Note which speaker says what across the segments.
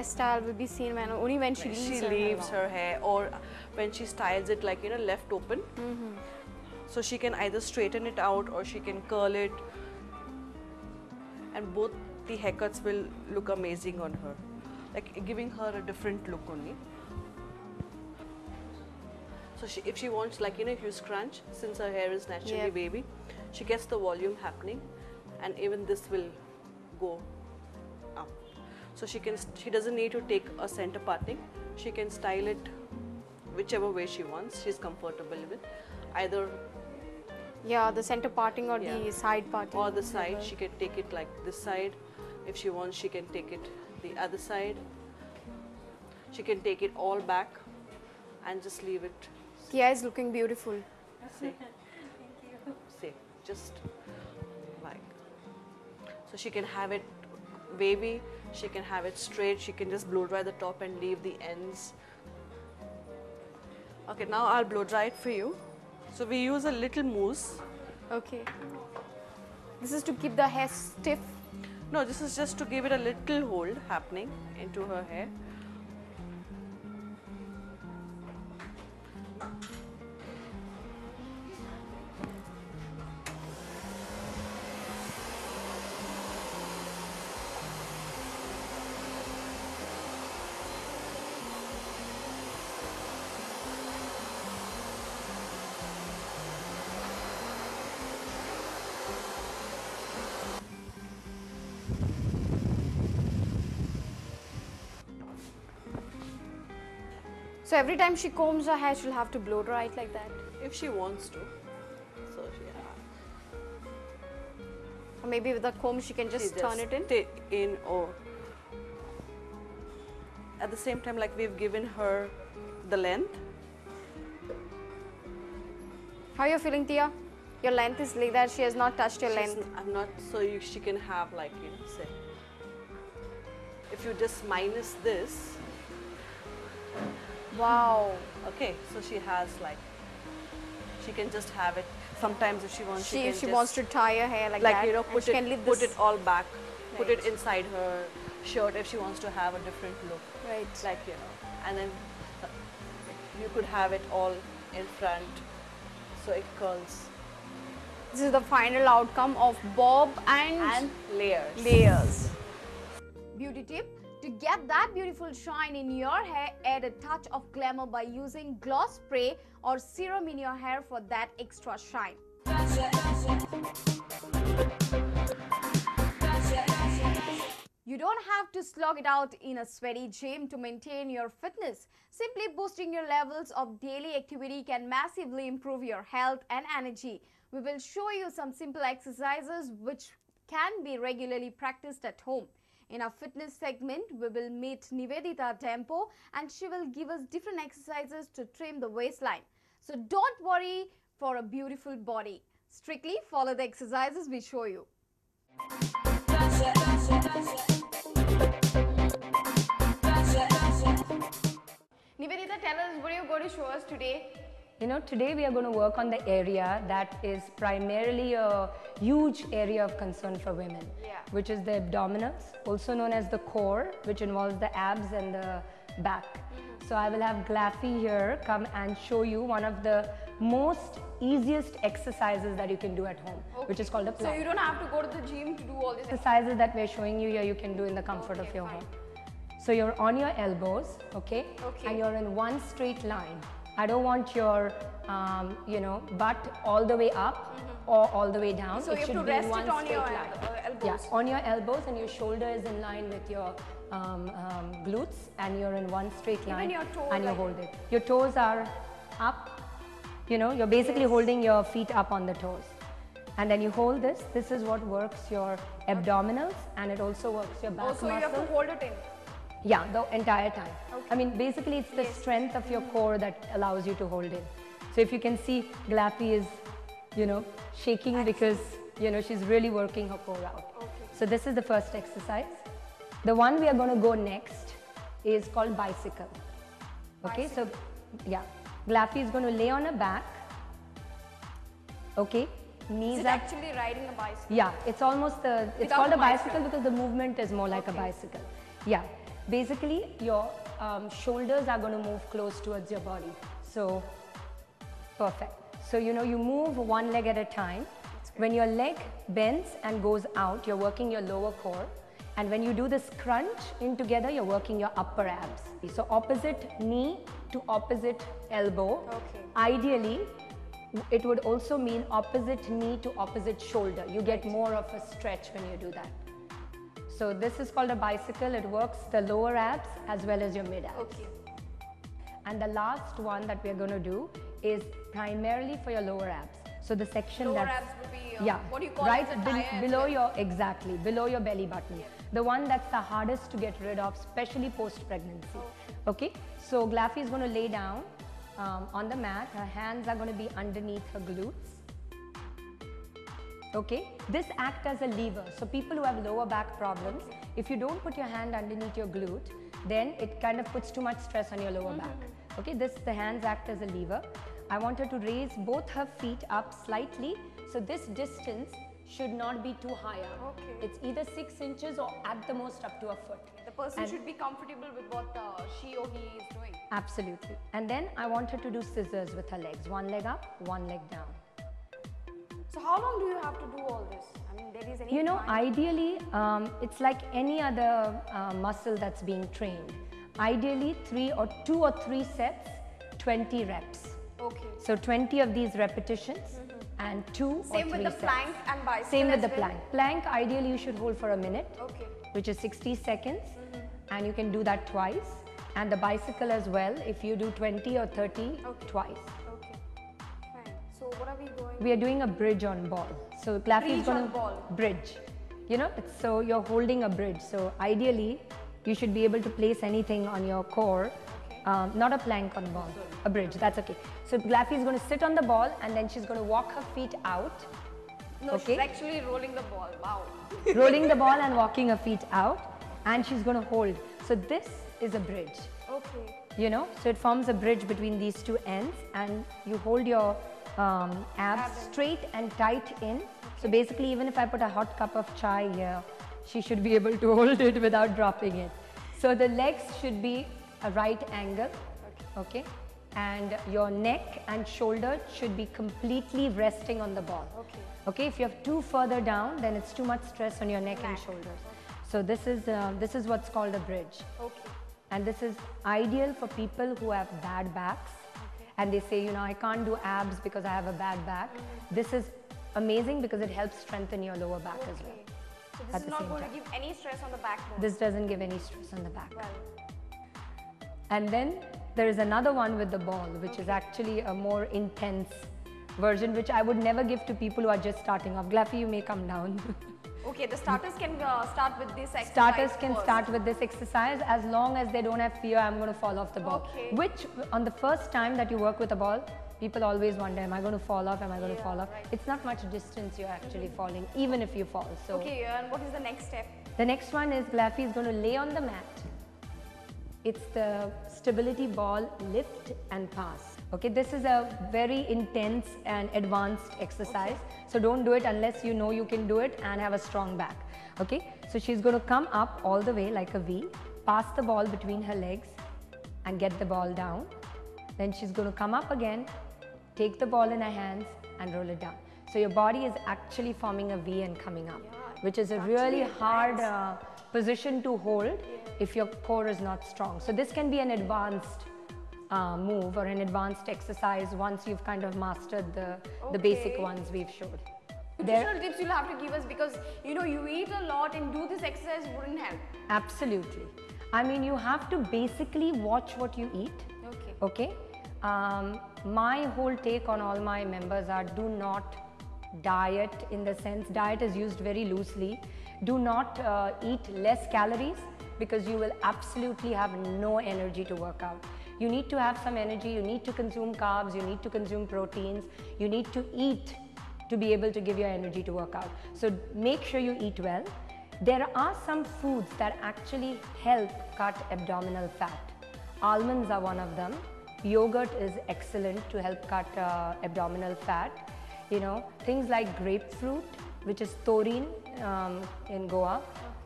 Speaker 1: hairstyle will be seen when only when she leaves
Speaker 2: her hair, or when she styles it like, you know, left open. So she can either straighten it out or she can curl it, and both the haircuts will look amazing on her, like giving her a different look only. So if she wants, like, you know, if you scrunch, since her hair is naturally wavy, she gets the volume happening, and even this will go up. So she doesn't need to take a center parting. She can style it whichever way she wants, she's comfortable with. Either
Speaker 1: the center parting or the side parting.
Speaker 2: Or the side, she can take it like this side. If she wants, she can take it the other side. She can take it all back and just leave it.
Speaker 1: Kia is looking beautiful.
Speaker 2: See. See, just like. So she can have it wavy, she can have it straight, she can just blow dry the top and leave the ends. Okay, now I'll blow dry it for you. So we use a little mousse.
Speaker 1: Okay. This is to keep the hair stiff?
Speaker 2: No, this is just to give it a little hold happening into her hair.
Speaker 1: So every time she combs her hair, she'll have to blow dry it like that?
Speaker 2: If she wants to. So
Speaker 1: or maybe with a comb she can just turn it
Speaker 2: in. Or at the same time, like, we've given her the length.
Speaker 1: How are you feeling, Tia? Your length is like that, she has not touched your length.
Speaker 2: I'm not, so she can have, like, you know, say, if you just minus this.
Speaker 1: Wow.
Speaker 2: Okay, so she has, like, she can just have it. Sometimes if she wants,
Speaker 1: if she wants to tie her hair like that,
Speaker 2: you know, put it all back, put it inside her shirt if she wants to have a different look.
Speaker 1: Right.
Speaker 2: Like, you know, and then you could have it all in front, so it curls.
Speaker 1: This is the final outcome of bob and
Speaker 2: layers.
Speaker 1: Beauty tip: to get that beautiful shine in your hair, add a touch of glamour by using gloss spray or serum in your hair for that extra shine. You don't have to slog it out in a sweaty gym to maintain your fitness. Simply boosting your levels of daily activity can massively improve your health and energy. We will show you some simple exercises which can be regularly practiced at home. In our fitness segment, we will meet Nivedita Tempo, and she will give us different exercises to trim the waistline. So don't worry for a beautiful body. Strictly follow the exercises we show you. Nivedita, tell us what you're going to show us today.
Speaker 3: You know, today we are going to work on the area that is primarily a huge area of concern for women, which is the abdominals, also known as the core, which involves the abs and the back. So I will have Glaffy here come and show you one of the most easiest exercises that you can do at home, which is called a plank.
Speaker 1: So you don't have to go to the gym to do all these
Speaker 3: exercises that we're showing you here, you can do in the comfort of your home. So you're on your elbows, and you're in one straight line. I don't want your, you know, butt all the way up or all the way down.
Speaker 1: So
Speaker 3: it
Speaker 1: you
Speaker 3: should
Speaker 1: have to
Speaker 3: be
Speaker 1: rest
Speaker 3: one
Speaker 1: it on
Speaker 3: straight
Speaker 1: your
Speaker 3: line.
Speaker 1: elbows.
Speaker 3: Yeah, on your elbows, and your shoulder is in line with your glutes, and you're in one straight line.
Speaker 1: Even your toes,
Speaker 3: and you hold it. Your toes are up. You know, you're basically holding your feet up on the toes. And then you hold this. This is what works your abdominals, and it also works your back muscle.
Speaker 1: So you have to hold it in.
Speaker 3: Yeah, the entire time. I mean, basically it's the strength of your core that allows you to hold in. So if you can see, Glaffy is, you know, shaking because, you know, she's really working her core out. So this is the first exercise. The one we are going to go next is called bicycle. Okay, so yeah, Glaffy is going to lay on her back. Okay, knees
Speaker 1: Is it
Speaker 3: up.
Speaker 1: actually riding a bicycle?
Speaker 3: Yeah, it's almost it's called a bicycle because the movement is more like a bicycle. Yeah. Basically, your shoulders are going to move close towards your body. So, perfect. So, you know, you move one leg at a time. When your leg bends and goes out, you're working your lower core. And when you do this crunch in together, you're working your upper abs. So opposite knee to opposite elbow.
Speaker 1: Okay.
Speaker 3: Ideally, it would also mean opposite knee to opposite shoulder. You get more of a stretch when you do that. So this is called a bicycle. It works the lower abs as well as your mid abs.
Speaker 1: Okay.
Speaker 3: And the last one that we're going to do is primarily for your lower abs. So the section
Speaker 1: Lower
Speaker 3: that's,
Speaker 1: abs would be
Speaker 3: what
Speaker 1: do you call
Speaker 3: right
Speaker 1: it, the tire
Speaker 3: below
Speaker 1: as
Speaker 3: your, exactly, below your belly button. The one that's the hardest to get rid of, especially post-pregnancy. Okay, so Glaffy is going to lay down on the mat. Her hands are going to be underneath her glutes. Okay, this acts as a lever. So people who have lower back problems, if you don't put your hand underneath your glute, then it kind of puts too much stress on your lower back. Okay, the hands act as a lever. I want her to raise both her feet up slightly. So this distance should not be too higher.
Speaker 1: Okay.
Speaker 3: It's either 6 inches or at the most up to a foot.
Speaker 1: The person should be comfortable with what she or he is doing.
Speaker 3: Absolutely. And then I want her to do scissors with her legs. One leg up, one leg down.
Speaker 1: So how long do you have to do all this? I mean, there is any
Speaker 3: You know,
Speaker 1: time?
Speaker 3: ideally, it's like any other muscle that's being trained. Ideally, 2 or 3 sets, 20 reps.
Speaker 1: Okay.
Speaker 3: So 20 of these repetitions and 2 or 3
Speaker 1: Same with the
Speaker 3: sets.
Speaker 1: plank and bicycle.
Speaker 3: Same with
Speaker 1: as
Speaker 3: the
Speaker 1: well?
Speaker 3: plank. Plank, ideally, you should hold for a minute,
Speaker 1: Okay.
Speaker 3: which is 60 seconds, and you can do that twice. And the bicycle as well, if you do 20 or 30 twice.
Speaker 1: Okay. Fine. So what are we going?
Speaker 3: We are doing a bridge on ball. So Glaffy is
Speaker 1: Bridge
Speaker 3: going
Speaker 1: on ball.
Speaker 3: to bridge. You know, so you're holding a bridge. So ideally, you should be able to place anything on your core. Not a plank on ball, a bridge, that's okay. So Glaffy is going to sit on the ball and then she's going to walk her feet out.
Speaker 1: No,
Speaker 3: Okay.
Speaker 1: she's actually rolling the ball. Wow.
Speaker 3: Rolling the ball and walking her feet out, and she's going to hold. So this is a bridge,
Speaker 1: Okay.
Speaker 3: you know, so it forms a bridge between these two ends, and you hold your abs straight and tight in. So basically, even if I put a hot cup of chai here, she should be able to hold it without dropping it. So the legs should be a right angle, okay, and your neck and shoulder should be completely resting on the ball.
Speaker 1: Okay.
Speaker 3: Okay, if you have too further down, then it's too much stress on your neck and shoulders. So this is what's called a bridge.
Speaker 1: Okay.
Speaker 3: And this is ideal for people who have bad backs. And they say, you know, I can't do abs because I have a bad back. This is amazing because it helps strengthen your lower back as well.
Speaker 1: So
Speaker 3: At
Speaker 1: this is
Speaker 3: the
Speaker 1: not
Speaker 3: same
Speaker 1: going
Speaker 3: time.
Speaker 1: to give any stress on the backbone.
Speaker 3: This doesn't give any stress on the back.
Speaker 1: Well,
Speaker 3: And then there is another one with the ball, which is actually a more intense version, which I would never give to people who are just starting off. Glaffy, you may come down.
Speaker 1: okay, the starters can start with this exercise.
Speaker 3: Starters can
Speaker 1: first.
Speaker 3: start with this exercise as long as they don't have fear, I'm going to fall off the ball.
Speaker 1: Okay.
Speaker 3: Which, on the first time that you work with a ball, people always wonder, am I going to fall off, am I going to
Speaker 1: Yeah,
Speaker 3: fall off?
Speaker 1: right.
Speaker 3: It's not much distance you're actually falling, even if you fall. So
Speaker 1: Okay, and what is the next step?
Speaker 3: the next one is Glaffy is going to lay on the mat. It's the stability ball lift and pass. Okay, this is a very intense and advanced exercise. So don't do it unless you know you can do it and have a strong back. Okay, so she's going to come up all the way like a V, pass the ball between her legs and get the ball down. Then she's going to come up again, take the ball in her hands and roll it down. So your body is actually forming a V and coming up, which is a really hard position to hold if your core is not strong. So this can be an advanced move or an advanced exercise once you've kind of mastered the basic
Speaker 1: Okay.
Speaker 3: ones we've showed.
Speaker 1: Nutritional tips you'll have to give us because you know you eat a lot and do this exercise wouldn't help.
Speaker 3: Absolutely. I mean, you have to basically watch what you eat.
Speaker 1: Okay.
Speaker 3: Okay. My whole take on all my members are do not diet in the sense, diet is used very loosely. Do not eat less calories because you will absolutely have no energy to work out. You need to have some energy, you need to consume carbs, you need to consume proteins, you need to eat to be able to give your energy to work out. So make sure you eat well. There are some foods that actually help cut abdominal fat. Almonds are one of them. Yogurt is excellent to help cut abdominal fat. You know, things like grapefruit, which is taurine in Goa,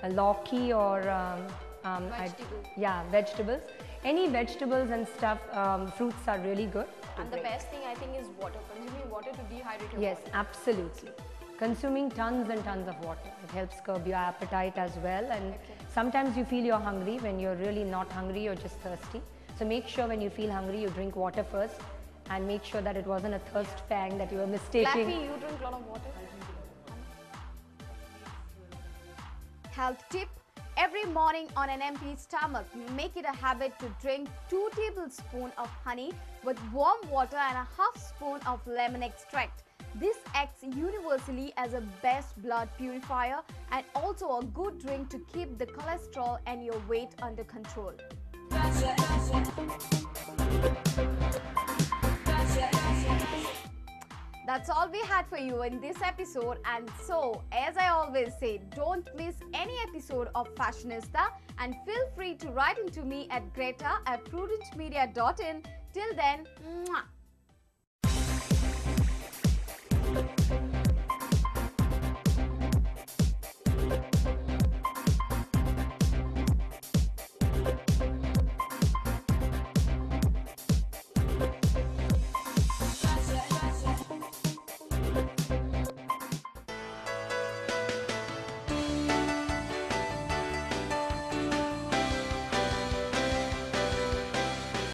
Speaker 3: lauki or
Speaker 1: Vegetables.
Speaker 3: Yeah, vegetables. Any vegetables and stuff, fruits are really good.
Speaker 1: And the best thing I think is water. Consuming water to dehydrate your
Speaker 3: Yes,
Speaker 1: body.
Speaker 3: absolutely. Consuming tons and tons of water. It helps curb your appetite as well. And sometimes you feel you're hungry when you're really not hungry, you're just thirsty. So make sure when you feel hungry, you drink water first, and make sure that it wasn't a thirst fang that you were mistaking.
Speaker 1: Flaffy, you drink a lot of water? Health tip. Every morning on an empty stomach, make it a habit to drink 2 tablespoons of honey with warm water and a half spoon of lemon extract. This acts universally as a best blood purifier and also a good drink to keep the cholesterol and your weight under control. That's all we had for you in this episode, and so, as I always say, don't miss any episode of Fashionista, and feel free to write into me at greta@prudentmedia.in. Till then, mwah.